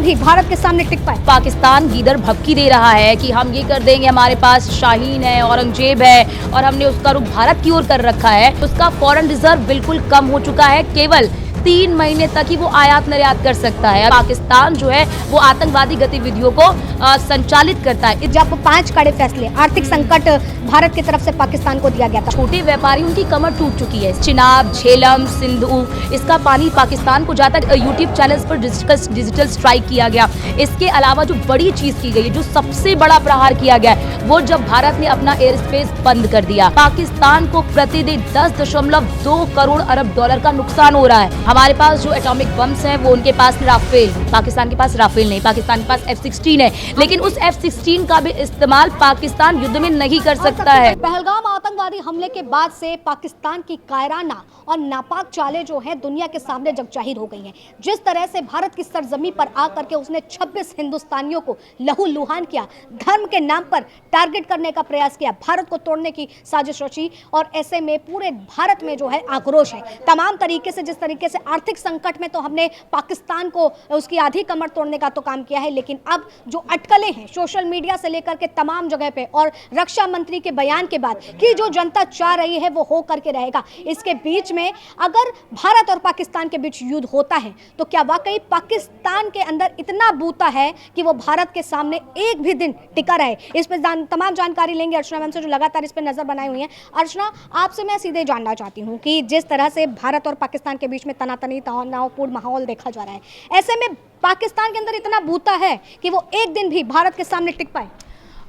भी भारत के सामने टिक पाए। पाकिस्तान गीदड़ भभकी दे रहा है कि हम ये कर देंगे, हमारे पास शाहीन है, औरंगजेब है और हमने उसका रुख भारत की ओर कर रखा है। उसका फॉरेन रिजर्व बिल्कुल कम हो चुका है, केवल 3 महीने तक ही वो आयात निर्यात कर सकता है। पाकिस्तान जो है वो आतंकवादी गतिविधियों को संचालित करता है। जब 5 कड़े फैसले, आर्थिक संकट भारत की तरफ से पाकिस्तान को दिया गया था। छोटे व्यापारियों की कमर टूट चुकी है। चिनाब, झेलम, सिंधु, इसका पानी पाकिस्तान को जाता है। यूट्यूब चैनल्स पर डिजिटल स्ट्राइक किया गया। इसके अलावा जो बड़ी चीज की गई, जो सबसे बड़ा प्रहार किया गया, वो जब भारत ने अपना एयर स्पेस बंद कर दिया। पाकिस्तान को प्रतिदिन 10.2 करोड़ अरब डॉलर का नुकसान हो रहा है। हमारे पास जो एटॉमिक बम्स हैं वो उनके पास राफेल, पाकिस्तान के पास राफेल नहीं, पाकिस्तान के पास F-16 है, लेकिन उस F-16 का भी इस्तेमाल पाकिस्तान युद्ध में नहीं कर सकता है। पहलगाम आतंकवादी हमले के बाद से पाकिस्तान की कायराना और नापाक चालें जो है दुनिया के सामने जग जाहिर हो गई हैं। जिस तरह से भारत की सरजमी पर आकर के उसने 26 हिंदुस्तानियों को लहूलुहान किया, धर्म के नाम पर टारगेट करने का प्रयास किया, भारत को तोड़ने की साजिश रची, और ऐसे में पूरे भारत में जो है आक्रोश है तमाम तरीके से। जिस तरीके से आर्थिक संकट में तो हमने पाकिस्तान को उसकी आधी कमर तोड़ने का तो काम किया है, लेकिन अब जो अटकलें हैं सोशल मीडिया से लेकर के तमाम जगह पे, और रक्षा मंत्री के बयान के बाद कि जो जनता चाह रही है वो हो करके रहेगा। इसके बीच में अगर भारत और पाकिस्तान के बीच युद्ध होता है तो क्या वाकई पाकिस्तान के अंदर इतना बूता है कि वो भारत के सामने एक भी दिन टिका रहे? इस पर तमाम जानकारी लेंगे अर्चना मैम से, जो लगातार इस पर नजर बनाई हुई है। अर्चना, आपसे मैं सीधे जानना चाहती हूँ कि जिस तरह से भारत और पाकिस्तान के बीच में तनातनी तनावपूर्ण माहौल देखा जा रहा है, ऐसे में पाकिस्तान के अंदर इतना बूता है कि वो एक दिन भी भारत के सामने टिक पाए?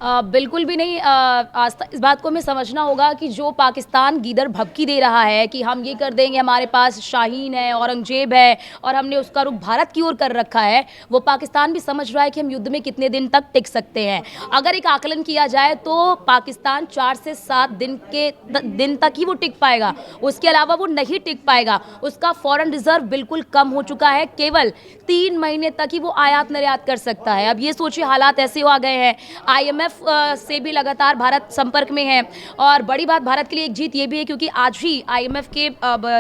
बिल्कुल भी नहीं। आस्था इस बात को हमें समझना होगा कि जो पाकिस्तान गीदड़ भभकी दे रहा है कि हम ये कर देंगे, हमारे पास शाहीन है, औरंगजेब है और हमने उसका रुख भारत की ओर कर रखा है, वो पाकिस्तान भी समझ रहा है कि हम युद्ध में कितने दिन तक टिक सकते हैं। अगर एक आकलन किया जाए तो पाकिस्तान 4 से 7 दिन तक ही वो टिक पाएगा, उसके अलावा वो नहीं टिक पाएगा। उसका फॉरेन रिजर्व बिल्कुल कम हो चुका है, केवल 3 महीने तक ही वो आयात निर्यात कर सकता है। अब ये सोचिए, हालात ऐसे आ गए हैं, IMF से भी लगातार भारत संपर्क में है। और बड़ी बात भारत के लिए एक जीत ये भी है क्योंकि आज ही IMF के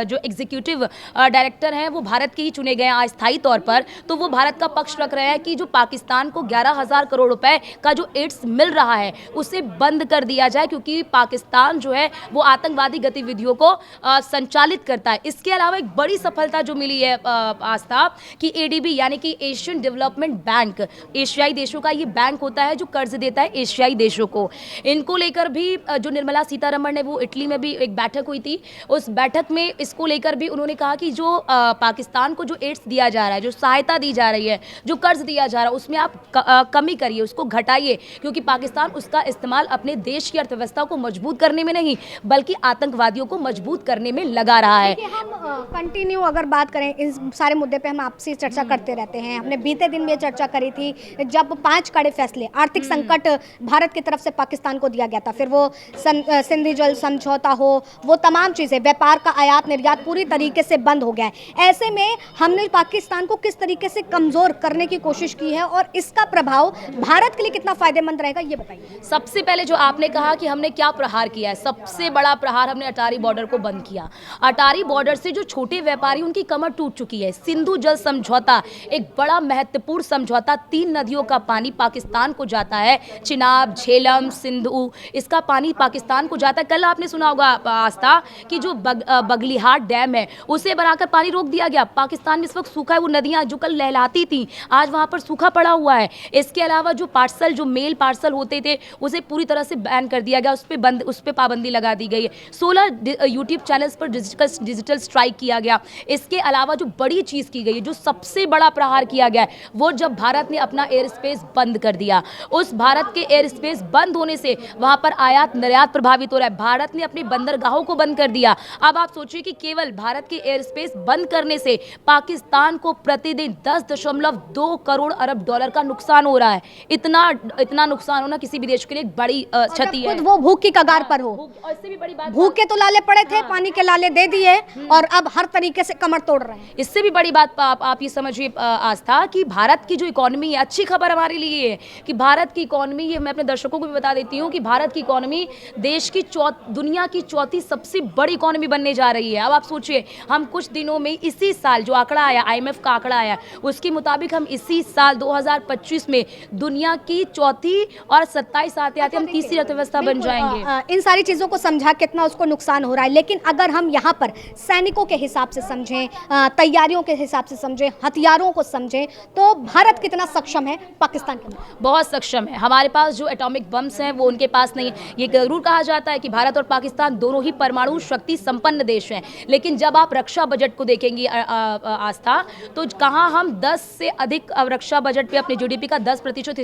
जो एग्जीक्यूटिव डायरेक्टर हैं वो भारत के ही चुने गए हैं अस्थायी तौर पर। तो वो भारत का पक्ष रख रहे हैं कि जो पाकिस्तान को 11,000 करोड़ रुपए का जो एड्स मिल रहा है उसे बंद कर दिया जाए, क्योंकि पाकिस्तान जो है वो आतंकवादी गतिविधियों को संचालित करता है। इसके अलावा एक बड़ी सफलता जो मिली है आस्था, कि ADB यानी कि एशियन डेवलपमेंट बैंक, एशियाई देशों का ये बैंक होता है जो कर्ज देता है एशियाई देशों को। इनको लेकर भी जो निर्मला सीतारमण ने, वो इटली में भी एक बैठक हुई थी, उस बैठक में इसको लेकर भी उन्होंने कहा कि जो पाकिस्तान को जो एड्स दिया जा रहा है, जो सहायता दी जा रही है, जो कर्ज दिया जा रहा है, उसमें आप कमी करिए, उसको घटाइए, क्योंकि पाकिस्तान उसका इस्तेमाल अपने देश की अर्थव्यवस्था को मजबूत करने में नहीं बल्कि आतंकवादियों को मजबूत करने में लगा रहा है। हम कंटिन्यू अगर बात करें इस सारे मुद्दे पे, हम आपसे चर्चा करते रहते हैं। हमने बीते दिन में चर्चा करी थी जब 5 कड़े फैसले, आर्थिक संकट भारत की तरफ से पाकिस्तान को दिया गया था, फिर वो सिंधु जल समझौता हो, वो तमाम चीज़ें, व्यापार का आयात निर्यात पूरी तरीके से बंद हो गया है। ऐसे में हमने पाकिस्तान को किस तरीके से कमज़ोर करने की कोशिश की है और इसका प्रभाव भारत के लिए कितना फायदेमंद रहेगा, ये बताइए। सबसे पहले जो आपने कहा कि हमने क्या प्रहार किया है, सबसे बड़ा प्रहार हमने अटारी बॉर्डर को बंद किया। अटारी बॉर्डर से जो छोटे व्यापारी, उनकी कमर टूट चुकी है। सिंधु जल समझौता एक बड़ा महत्वपूर्ण समझौता, 3 नदियों का पानी पाकिस्तान को जाता है, चिनाब, झेलम, सिंधु, इसका पानी पाकिस्तान को जाता है। कल आपने सुना होगा आस्था कि जो बगलिहाट डैम है उसे बनाकर पानी रोक दिया गया। पाकिस्तान में इस वक्त सूखा है, वो नदियां जो कल लहलाती थी आज वहां पर सूखा पड़ा हुआ है। इसके अलावा जो पार्सल, जो मेल पार्सल होते थे उसे पूरी तरह से बैन कर दिया गया, उस पर पाबंदी लगा दी गई है। 16 यूट्यूब चैनल्स पर डिजिटल स्ट्राइक किया गया। इसके अलावा जो बड़ी चीज की गई, जो सबसे बड़ा प्रहार किया गया, वो जब भारत ने अपना एयर स्पेस बंद कर दिया। उस भारत के एयर स्पेस बंद होने से वहां पर आयात निर्यात प्रभावित हो रहा है। भारत ने अपने बंदरगाहों को बंद कर दिया। अब आप सोचिए कि केवल भारत के एयर स्पेस बंद करने से पाकिस्तान को प्रतिदिन 10.2 करोड़ अरब डॉलर का नुकसान हो रहा है। इतना नुकसान होना किसी भी देश के लिए एक बड़ी क्षति है। वो भूख की कगार पर हो, और इससे भी बड़ी बात, भूख के तो लाले पड़े थे, पानी के लाले दे दिए और अब हर तरीके से कमर तोड़ रहे हैं। इससे भी बड़ी बात आप ये समझिए आस्था, कि भारत की जो इकोनॉमी है, अच्छी खबर हमारे लिए है कि भारत की इकोनॉमी कि मैं अपने दर्शकों को भी बता देती हूँ कि भारत की इकोनॉमी देश की दुनिया की चौथी सबसे बड़ी इकोनॉमी बनने जा रही है। अब आप सोचिए, हम कुछ दिनों में इसी साल जो आंकड़ा आया, IMF का आंकड़ा आया, उसके मुताबिक हम इसी साल 2025 में दुनिया की चौथी और 27 आते आते हम तीसरी अर्थव्यवस्था बन जाएंगे। इन सारी चीज़ों को समझा कितना उसको नुकसान हो रहा है, लेकिन अगर हम यहाँ पर सैनिकों के हिसाब से समझें, तैयारियों के हिसाब से समझें, हथियारों को समझें, तो भारत कितना सक्षम है पाकिस्तान के मुकाबले? बहुत सक्षम है। हमारे पास जो एटॉमिक बम्स हैं वो उनके पास नहीं है। ये जरूर कहा जाता है कि भारत और पाकिस्तान दोनों ही परमाणु शक्ति संपन्न देश हैं, लेकिन जब आप रक्षा बजट को देखेंगी आस्था, तो कहाँ हम 10 से अधिक रक्षा बजट पे अपने GDP का 10%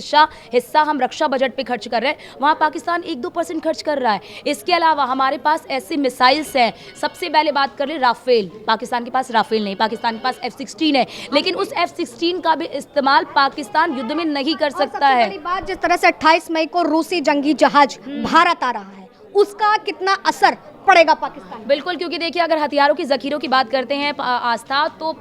हिस्सा हम रक्षा बजट पे खर्च कर रहे हैं, वहाँ पाकिस्तान 1-2% खर्च कर रहा है। इसके अलावा हमारे पास ऐसे मिसाइल्स हैं। सबसे पहले बात कर ले राफेल, पाकिस्तान के पास राफेल नहीं, पाकिस्तान के पास F-16 है, लेकिन उस F-16 का भी इस्तेमाल पाकिस्तान युद्ध में नहीं कर सकता है। बड़ी बात, जिस तरह से 28 मई को रूसी जंगी जहाज भारत आ रहा है, उसका कितना असर पड़ेगा पाकिस्तान? बिल्कुल, क्योंकि देखिए अगर हथियारों की जखीरों की बात करते हैं आस्था, तो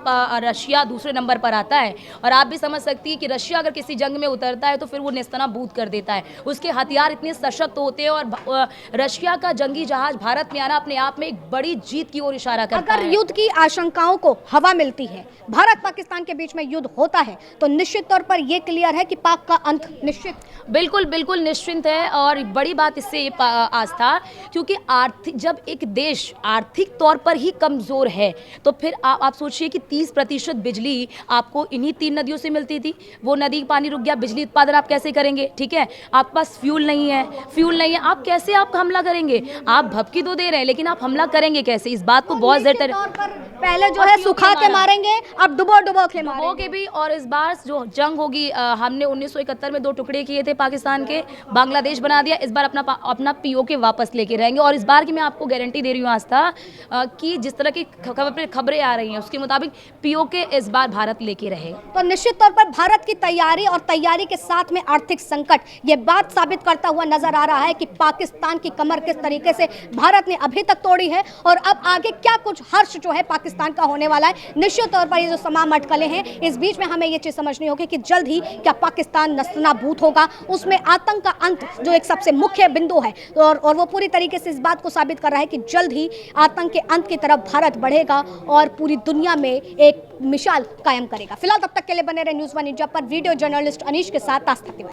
रशिया दूसरे नंबर पर आता है। और आप भी समझ सकती हैं कि रशिया अगर किसी जंग में उतरता है तो फिर वो नेस्तनाबूद कर देता है। उसके हथियार इतने सशक्त होते हैं और रशिया का जंगी जहाज भारत में आना अपने आप में एक बड़ी जीत की ओर इशारा करता है। अगर युद्ध की आशंकाओं को हवा मिलती है, भारत पाकिस्तान के बीच में युद्ध होता है, तो निश्चित तौर पर यह क्लियर है कि पाक का अंत निश्चित। बिल्कुल बिल्कुल निश्चिंत है। और बड़ी बात इससे आस्था, क्योंकि आर्थिक, जब एक देश आर्थिक तौर पर ही कमजोर है, तो फिर आप सोचिए कि 30% बिजली आपको इन्हीं 3 नदियों से मिलती थी, वो नदी पानी रुक गया, बिजली उत्पादन आप कैसे करेंगे? ठीक है, आपके पास फ्यूल नहीं है, आप कैसे आप हमला करेंगे? आप भपकी तो दे रहे हैं, लेकिन आप हमला करेंगे कैसे? इस बात को बहुत ज्यादा पहले जो है सुखा के मारेंगे, अब डुबो के भी। और इस बार जो जंग होगी, हमने 1971 में 2 टुकड़े किए थे पाकिस्तान के, बांग्लादेश बना दिया, इस बार अपना POK वापस लेके रहेंगे। और इस बार की मैं आपको गारंटी दे रही हूँ आस्था कि जिस तरह की खबरें आ रही हैं उसके मुताबिक POK इस बार भारत लेके रहेगा। तो निश्चित तौर पर भारत की तैयारी और तैयारी के साथ में आर्थिक संकट, ये बात साबित करता हुआ नजर आ रहा है कि पाकिस्तान की कमर किस तरीके से भारत ने अभी तक तोड़ी है और अब आगे क्या कुछ हर्ष जो है पाकिस्तान का होने वाला है। निश्चित तौर पर ये जो तमाम अटकलें हैं, इस बीच में हमें ये चीज समझनी होगी कि जल्द ही क्या पाकिस्तान नस्तनाबूद होगा, उसमें आतंक का अंत जो एक सबसे मुख्य बिंदु है, और वो पूरी तरीके से इस बात को साबित कर रहा है कि जल्द ही आतंक के अंत की तरफ भारत बढ़ेगा और पूरी दुनिया में एक मिसाल कायम करेगा। फिलहाल तब तक के लिए बने रहे न्यूज़ 1 इंडिया पर। वीडियो जर्नलिस्ट अनीश के साथ आस्था तिवारी।